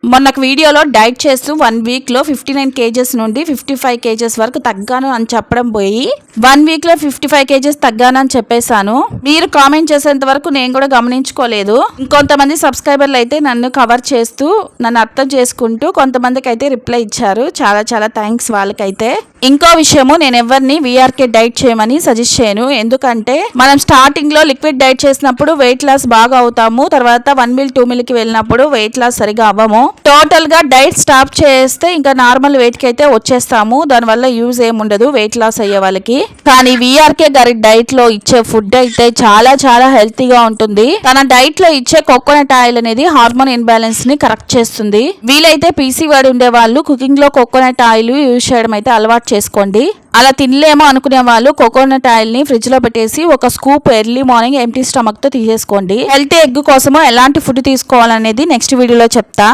మొన్నకు వీడియోలో డైట్ చేస్తూ 1 వీక్లో 59 కేజెస్ నుండి 55 కేజెస్ వరకు తగ్గాను అని చెప్పడం పోయి 1 వీక్లో 55 కేజెస్ తగ్గాను అని చెప్పేశాను. మీరు కామెంట్ చేసేంత వరకు నేను కూడా గమనించుకోలేదు. ఇంకొంతమంది సబ్స్క్రైబర్లు అయితే నన్ను కవర్ చేస్తూ నన్ను అర్థం చేసుకుంటూ కొంతమందికి అయితే రిప్లై ఇచ్చారు. చాలా చాలా థ్యాంక్స్ వాళ్ళకైతే. ఇంకో విషయము, నేను ఎవరిని వీఆర్కే డైట్ చేయమని సజెస్ట్ చేయను. ఎందుకంటే మనం స్టార్టింగ్ లో లిక్విడ్ డైట్ చేసినప్పుడు వెయిట్ లాస్ బాగా అవుతాము. తర్వాత 1 మీల్ 2 మీల్ కి వెళ్ళినప్పుడు వెయిట్ లాస్ సరిగా అవ్వము. టోటల్ గా డైట్ స్టాప్ చేస్తే ఇంకా నార్మల్ వెయిట్ కి అయితే వచ్చేస్తాము. దానివల్ల యూజ్ ఏముండదు వెయిట్ లాస్ అయ్యే వాళ్ళకి. కానీ వీఆర్కే గారి డైట్ లో ఇచ్చే ఫుడ్ అయితే చాలా చాలా హెల్తీగా ఉంటుంది. తన డైట్ లో ఇచ్చే కోకోనట్ ఆయిల్ అనేది హార్మోన్ ఇన్బ్యాలెన్స్ ని కరెక్ట్ చేస్తుంది. వీలైతే పీసీఓడి ఉండే వాళ్ళు కుకింగ్ లో కోకోనట్ ఆయిల్ యూజ్ చేయడం అయితే అలవాటు చేసుకోండి. అలా తినలేమో అనుకునే వాళ్ళు కోకోనట్ ఆయిల్ ని ఫ్రిడ్జ్ లో పెట్టేసి ఒక scoop early morning empty stomach తో తీసేసుకోండి. హెల్తీ ఎగ్ కోసము ఎలాంటి ఫుడ్ తీసుకోవాలనేది నెక్స్ట్ వీడియోలో చెప్తా.